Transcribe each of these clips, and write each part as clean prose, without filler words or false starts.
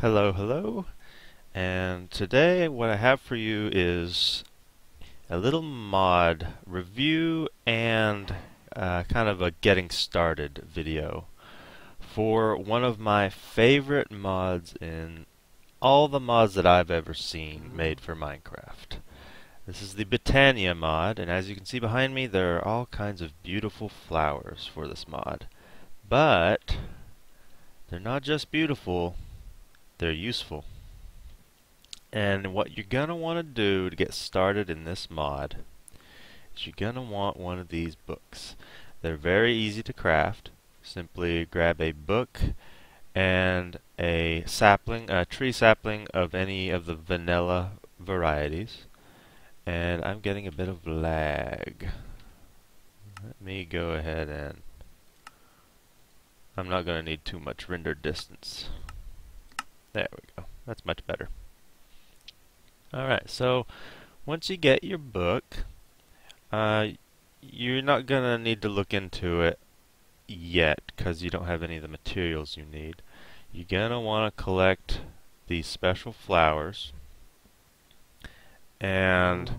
Hello, hello, and today what I have for you is a little mod review and kind of a getting started video for one of my favorite mods in all the mods that I've ever seen made for Minecraft. This is the Botania mod, and as you can see behind me, there are all kinds of beautiful flowers for this mod. But they're not just beautiful, they're useful. And what you're going to want to do to get started in this mod is you're going to want one of these books. They're very easy to craft. Simply grab a book and a tree sapling of any of the vanilla varieties. And I'm getting a bit of lag. Let me go ahead and I'm not going to need too much render distance. There we go. That's much better. Alright, so once you get your book, you're not going to need to look into it yet because you don't have any of the materials you need. You're going to want to collect these special flowers, and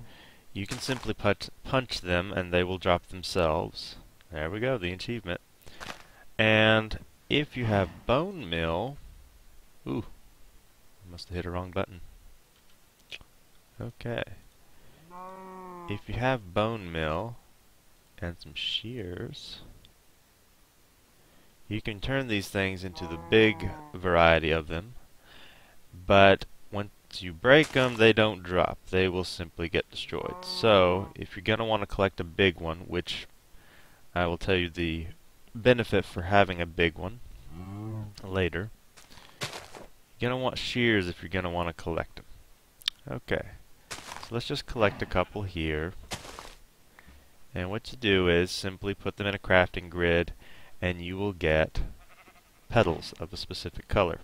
you can simply punch them and they will drop themselves. There we go, the achievement. And if you have bone meal, ooh, I must have hit a wrong button. Okay. If you have bone meal and some shears, you can turn these things into the big variety of them, but once you break them, they don't drop. They will simply get destroyed. So, if you're going to want to collect a big one, which I will tell you the benefit for having a big one later, you're going to want shears if you're going to want to collect them. Okay. So let's just collect a couple here. And what you do is simply put them in a crafting grid and you will get petals of a specific color.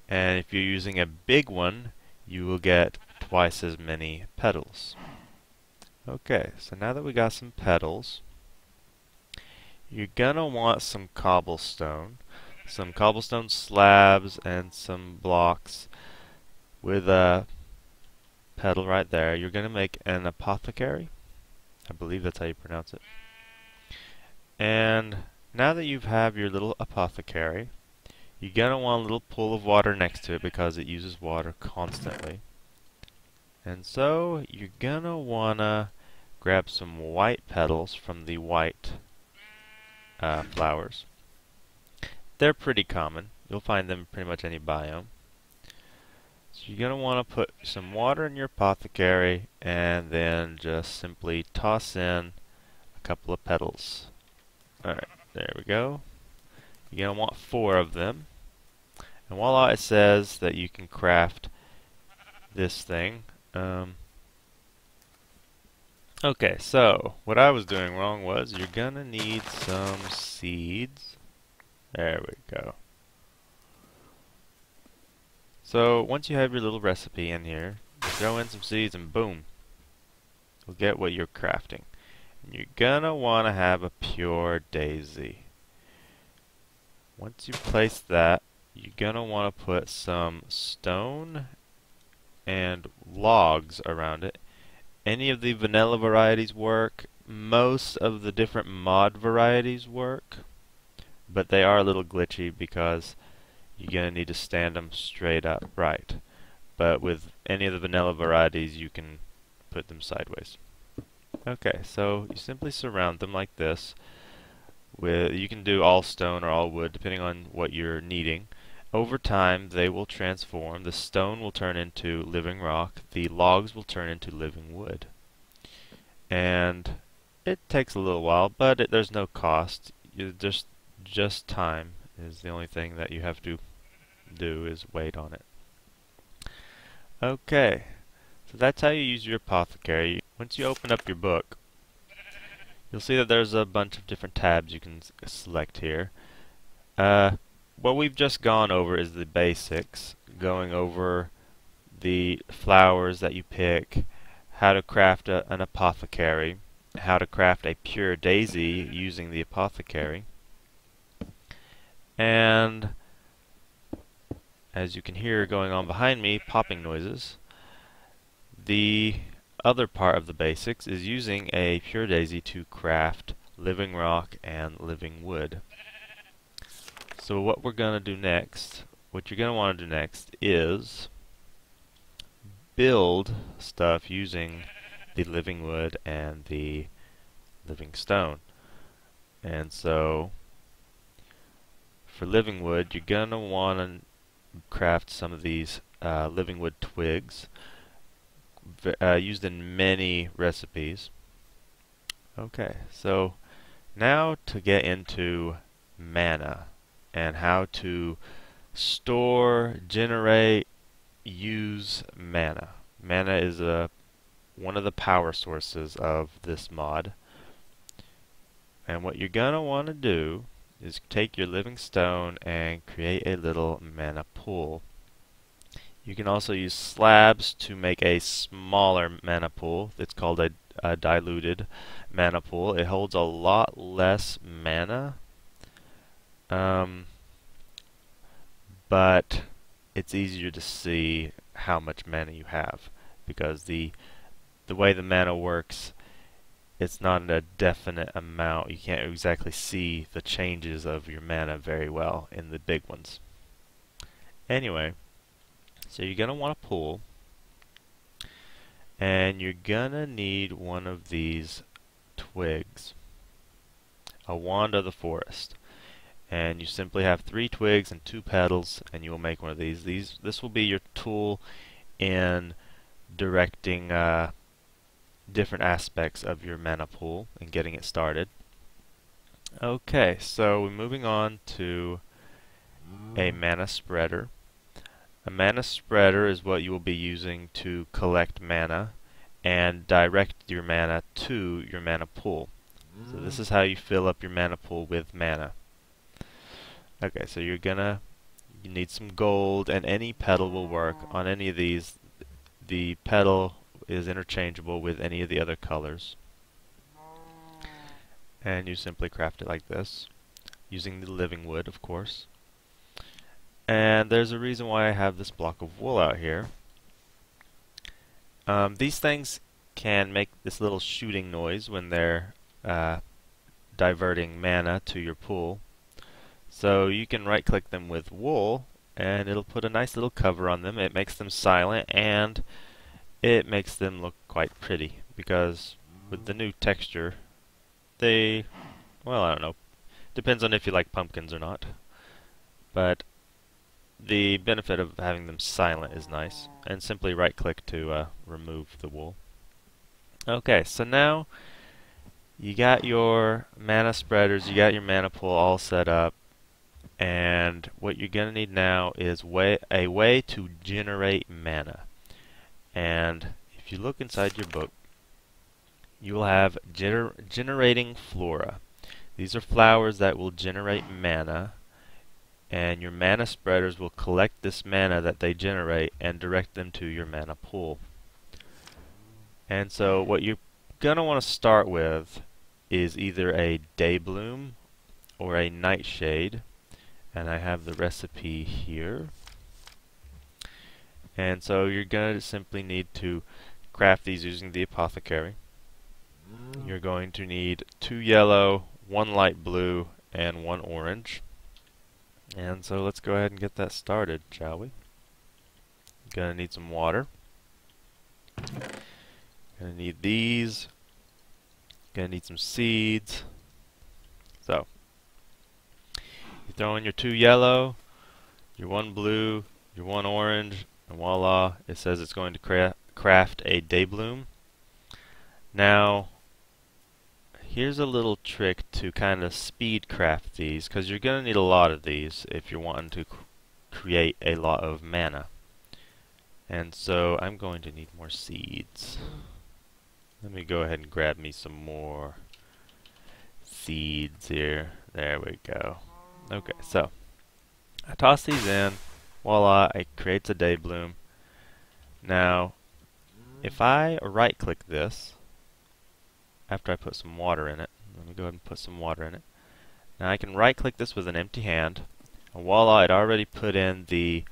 And if you're using a big one, you will get twice as many petals. Okay, so now that we got some petals, you're gonna want some cobblestone slabs and some blocks with a petal right there. You're going to make an apothecary. I believe that's how you pronounce it. And now that you have your little apothecary, you're going to want a little pool of water next to it because it uses water constantly. And so you're going to want to grab some white petals from the white flowers. They're pretty common. You'll find them in pretty much any biome. So you're going to want to put some water in your apothecary and then just simply toss in a couple of petals. Alright, there we go. You're going to want 4 of them. And voila, it says that you can craft this thing. Okay, so what I was doing wrong was you're going to need some seeds. There we go. So once you have your little recipe in here, you throw in some seeds and boom, you'll get what you're crafting. And you're gonna want to have a pure daisy. Once you place that, you're gonna want to put some stone and logs around it. Any of the vanilla varieties work. Most of the different mod varieties work, but they are a little glitchy because you're going to need to stand them straight up right. But with any of the vanilla varieties, you can put them sideways. Okay, so you simply surround them like this. You can do all stone or all wood, depending on what you're needing. Over time, they will transform. The stone will turn into living rock. The logs will turn into living wood. And it takes a little while, but there's no cost. Just time is the only thing that you have to do is wait on it. Okay, so that's how you use your apothecary. Once you open up your book, you'll see that there's a bunch of different tabs you can select here. What we've just gone over is the basics, going over the flowers that you pick, how to craft an apothecary, how to craft a pure daisy using the apothecary, and as you can hear going on behind me, popping noises, the other part of the basics is using a pure daisy to craft living rock and living wood. So what we're going to do next, what you're going to want to do next is build stuff using the living wood and the living stone. And so for living wood, you're going to want to craft some of these living wood twigs used in many recipes. Okay, so now to get into mana and how to store, generate, use mana. Mana is one of the power sources of this mod. And what you're going to want to do is take your living stone and create a little mana pool. You can also use slabs to make a smaller mana pool. It's called a diluted mana pool. It holds a lot less mana, but it's easier to see how much mana you have because the way the mana works, it's not a definite amount. You can't exactly see the changes of your mana very well in the big ones. Anyway, so you're going to want a pool, and you're going to need one of these twigs, a wand of the forest. And you simply have 3 twigs and 2 petals, and you will make one of these. This will be your tool in directing different aspects of your mana pool and getting it started. Okay, so we're moving on to a mana spreader. A mana spreader is what you will be using to collect mana and direct your mana to your mana pool. So this is how you fill up your mana pool with mana. Okay, so you need some gold, and any petal will work. On any of these, the petal is interchangeable with any of the other colors. And you simply craft it like this, using the living wood, of course. And there's a reason why I have this block of wool out here. These things can make this little shooting noise when they're diverting mana to your pool. So you can right click them with wool and it'll put a nice little cover on them. It makes them silent and it makes them look quite pretty because with the new texture well, I don't know, depends on if you like pumpkins or not, but the benefit of having them silent is nice. And simply right click to remove the wool. Okay, so now you got your mana spreaders, you got your mana pool all set up, and what you're going to need now is a way to generate mana. And if you look inside your book, you will have generating flora. These are flowers that will generate mana, and your mana spreaders will collect this mana that they generate and direct them to your mana pool. And so what you're going to want to start with is either a day bloom or a nightshade, and I have the recipe here. And so you're going to simply need to craft these using the apothecary. You're going to need 2 yellow, 1 light blue, and 1 orange. And so let's go ahead and get that started, shall we? Gonna need some water. Gonna need these. Gonna need some seeds. So, you throw in your 2 yellow, your 1 blue, your 1 orange, and voila, it says it's going to craft a day bloom. Now, here's a little trick to kind of speed craft these, because you're going to need a lot of these if you're wanting to create a lot of mana. And so I'm going to need more seeds. Let me go ahead and grab me some more seeds here. There we go. Okay, so I toss these in. Voila, it creates a day bloom. Now, if I right click this, after I put some water in it, let me go ahead and put some water in it. Now I can right click this with an empty hand, and voila, it already put in the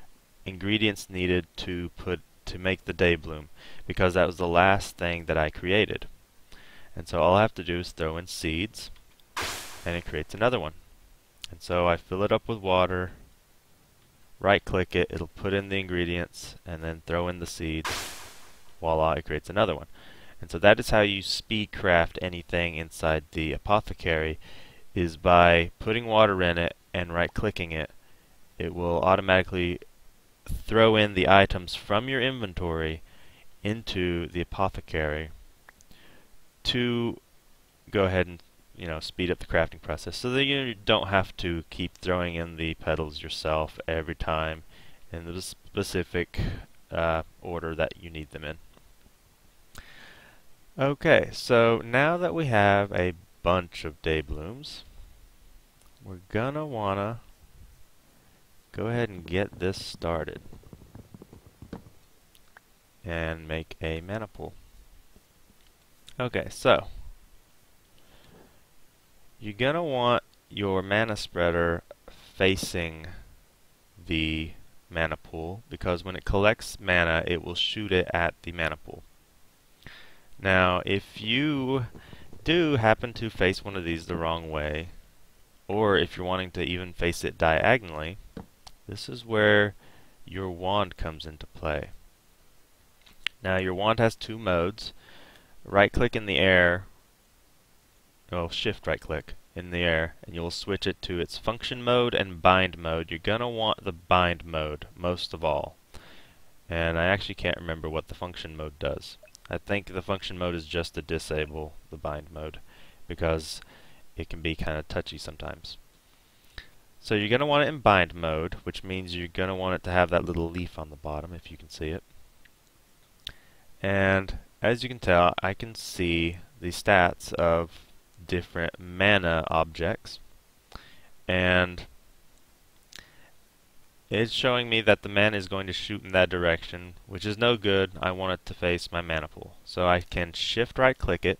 ingredients needed to make the day bloom, because that was the last thing that I created. And so all I have to do is throw in seeds, and it creates another one. And so I fill it up with water, right click it, it'll put in the ingredients, and then throw in the seeds. Voila, it creates another one. And so that is how you speed craft anything inside the apothecary, is by putting water in it and right clicking it. It will automatically throw in the items from your inventory into the apothecary to go ahead and speed up the crafting process, so that you don't have to keep throwing in the petals yourself every time in the specific order that you need them in. Okay, so now that we have a bunch of day blooms, we're gonna wanna go ahead and get this started and make a mana pool. Okay, so you're gonna want your mana spreader facing the mana pool, because when it collects mana, it will shoot it at the mana pool. Now, if you do happen to face one of these the wrong way, or if you're wanting to even face it diagonally, this is where your wand comes into play. Now, your wand has two modes. Right click in the air, shift right click in the air, and you'll switch it to its function mode and bind mode. You're gonna want the bind mode most of all. And I actually can't remember what the function mode does. I think the function mode is just to disable the bind mode, because it can be kind of touchy sometimes. So you're going to want it in bind mode, which means you're going to want it to have that little leaf on the bottom, if you can see it. And as you can tell, I can see the stats of different mana objects, and it's showing me that the mana is going to shoot in that direction, which is no good. I want it to face my mana pool. So I can shift right click it,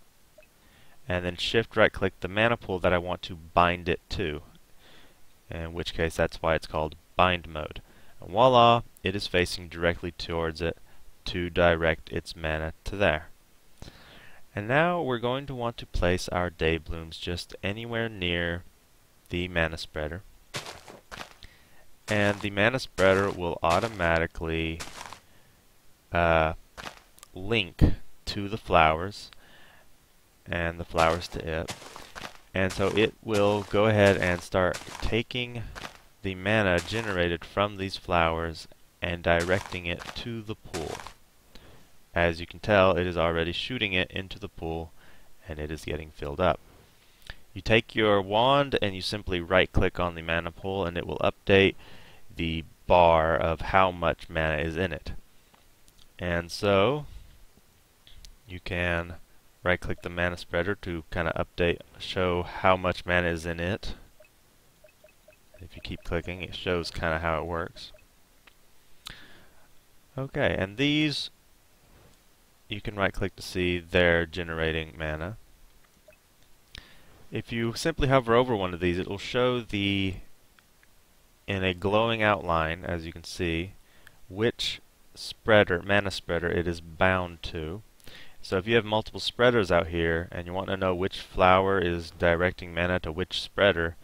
and then shift right click the mana pool that I want to bind it to, in which case that's why it's called bind mode. And voila, it is facing directly towards it to direct its mana to there. And now we're going to want to place our day blooms just anywhere near the mana spreader. And the mana spreader will automatically link to the flowers, and the flowers to it. And so it will go ahead and start taking the mana generated from these flowers and directing it to the pool. As you can tell, it is already shooting it into the pool, and it is getting filled up. You take your wand and you simply right click on the mana pool, and it will update the bar of how much mana is in it. And so you can right click the mana spreader to kind of show how much mana is in it. If you keep clicking, it shows kind of how it works. Okay, and these you can right click to see they're generating mana. If you simply hover over one of these, it will show in a glowing outline, as you can see, which mana spreader it is bound to. So if you have multiple spreaders out here and you want to know which flower is directing mana to which spreader,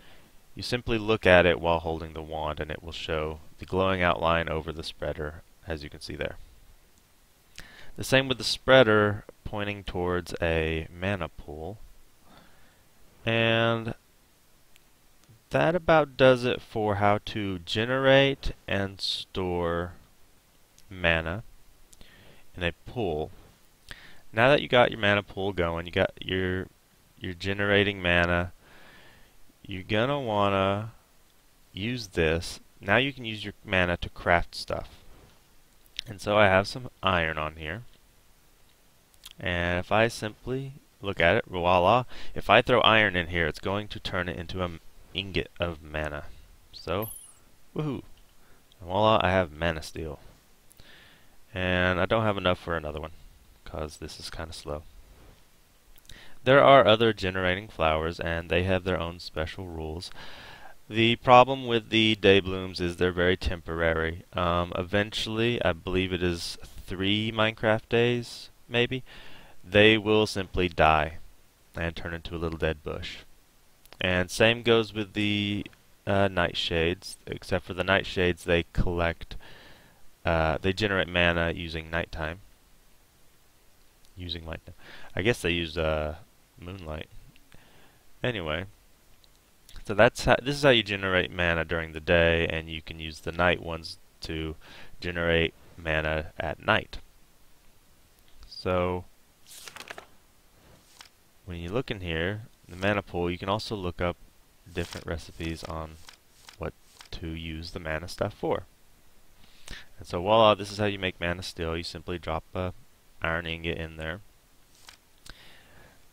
you simply look at it while holding the wand, and it will show the glowing outline over the spreader, as you can see there. The same with the spreader pointing towards a mana pool. And that about does it for how to generate and store mana in a pool. Now that you got your mana pool going, you got your generating mana, you're gonna wanna use this. Now you can use your mana to craft stuff. And so I have some iron on here, and if I simply look at it, voila, if I throw iron in here, it's going to turn it into an ingot of mana. So, woohoo! And voila, I have mana steel. And I don't have enough for another one, because this is kind of slow. There are other generating flowers, and they have their own special rules. The problem with the day blooms is they're very temporary. Eventually, I believe it is 3 Minecraft days, maybe, they will simply die and turn into a little dead bush. And same goes with the nightshades, except for the nightshades, they generate mana using nighttime. Using light. I guess they use moonlight. Anyway, so this is how you generate mana during the day, and you can use the night ones to generate mana at night. So when you look in here, the mana pool, you can also look up different recipes on what to use the mana stuff for. And so voila, this is how you make mana steel. You simply drop a iron ingot in there.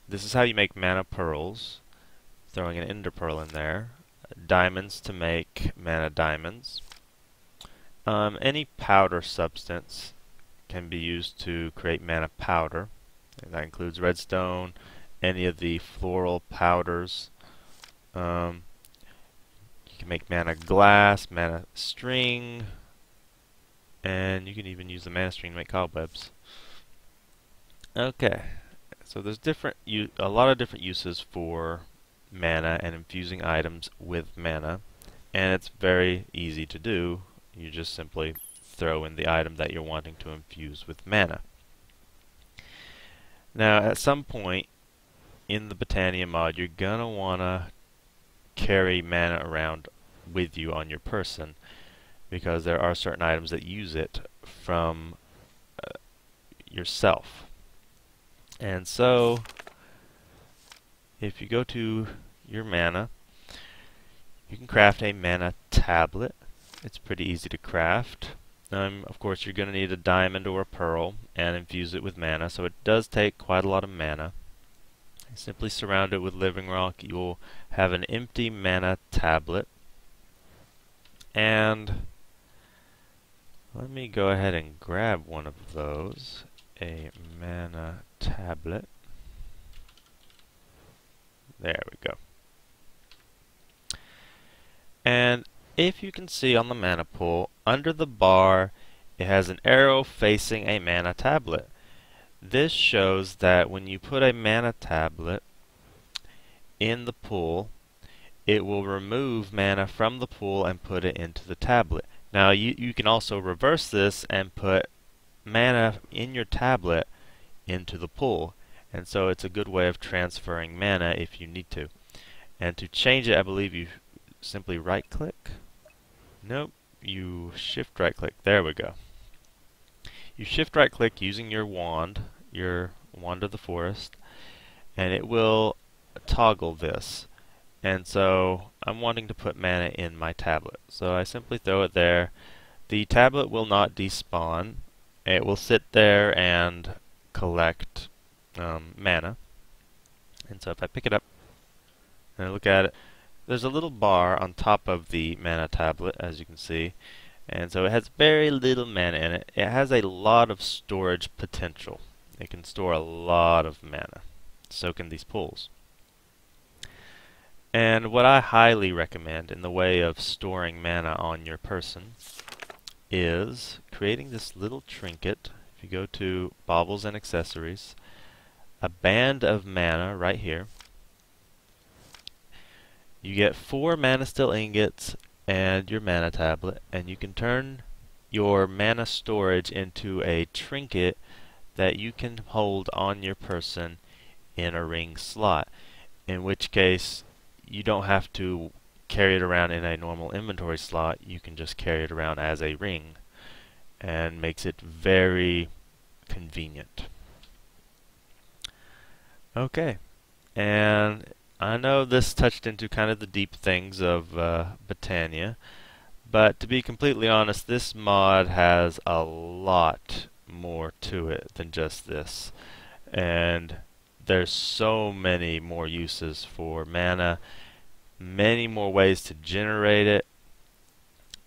This is how you make mana pearls, throwing an ender pearl in there. Diamonds to make mana diamonds. Any powder substance can be used to create mana powder. And that includes redstone, any of the floral powders. You can make mana glass, mana string, and you can even use the mana string to make cobwebs. Okay, so there's a lot of different uses for mana and infusing items with mana, and it's very easy to do. You just simply throw in the item that you're wanting to infuse with mana. Now, at some point in the Botania mod, you're gonna wanna carry mana around with you on your person, because there are certain items that use it from yourself. And so, if you go to your mana, you can craft a mana tablet. It's pretty easy to craft. Of course, you're going to need a diamond or a pearl and infuse it with mana, so it does take quite a lot of mana. Simply surround it with living rock. You'll have an empty mana tablet. And let me go ahead and grab one of those. A mana tablet. There we go. And if you can see on the mana pool, under the bar, it has an arrow facing a mana tablet. This shows that when you put a mana tablet in the pool, it will remove mana from the pool and put it into the tablet. Now you can also reverse this and put mana in your tablet into the pool. And so it's a good way of transferring mana if you need to. And to change it, I believe you simply right click. Nope, you shift right click. There we go. You shift right click using your wand of the forest, and it will toggle this. And so I'm wanting to put mana in my tablet. So I simply throw it there. The tablet will not despawn. It will sit there and collect mana. And so if I pick it up and I look at it, there's a little bar on top of the mana tablet, as you can see. And so it has very little mana in it. It has a lot of storage potential. It can store a lot of mana. So can these pools. And what I highly recommend in the way of storing mana on your person is creating this little trinket. If you go to Baubles and Accessories, a band of mana right here. You get 4 mana steel ingots and your mana tablet, and you can turn your mana storage into a trinket that you can hold on your person in a ring slot, in which case you don't have to carry it around in a normal inventory slot. You can just carry it around as a ring, and makes it very convenient. Okay, and I know this touched into kind of the deep things of Botania, but to be completely honest, this mod has a lot more to it than just this. And there's so many more uses for mana, many more ways to generate it,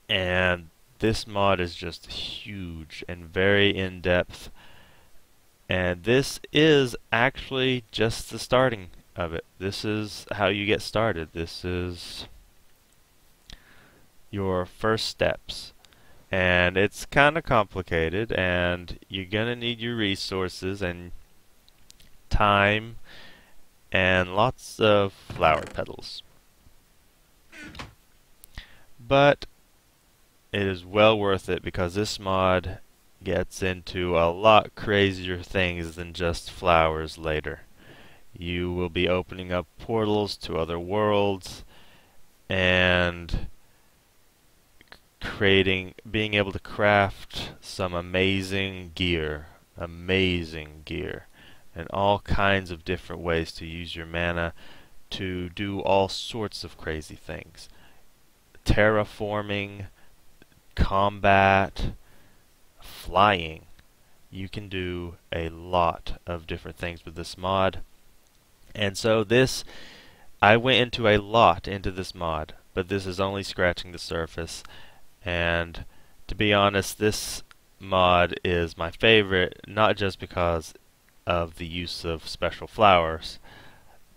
and this mod is just huge and very in-depth. And this is actually just the starting of it. This is how you get started. This is your first steps. And it's kind of complicated, and you're gonna need your resources and time and lots of flower petals. But it is well worth it because this mod gets into a lot crazier things than just flowers later. You will be opening up portals to other worlds and being able to craft some amazing gear, and all kinds of different ways to use your mana to do all sorts of crazy things. Terraforming, combat, flying. You can do a lot of different things with this mod. And so I went into a lot into this mod, but this is only scratching the surface. And to be honest, this mod is my favorite, not just because of the use of special flowers,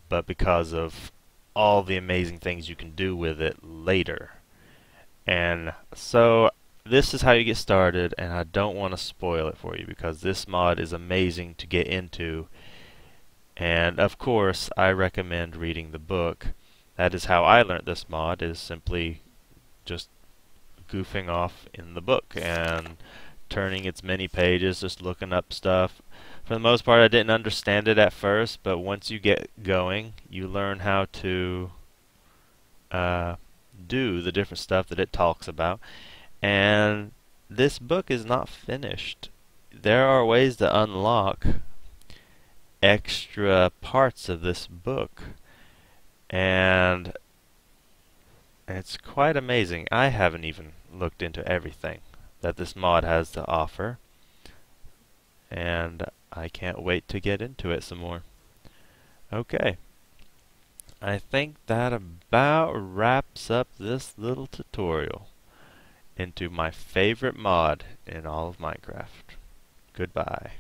but because of all the amazing things you can do with it later. And so this is how you get started, and I don't want to spoil it for you because this mod is amazing to get into. And of course, I recommend reading the book. That is how I learned this mod, is simply just goofing off in the book and turning its many pages, just looking up stuff. For the most part, I didn't understand it at first, but once you get going, you learn how to do the different stuff that it talks about. And this book is not finished. There are ways to unlock extra parts of this book, and it's quite amazing. I haven't even looked into everything that this mod has to offer, and I can't wait to get into it some more. Okay, I think that about wraps up this little tutorial into my favorite mod in all of Minecraft. Goodbye.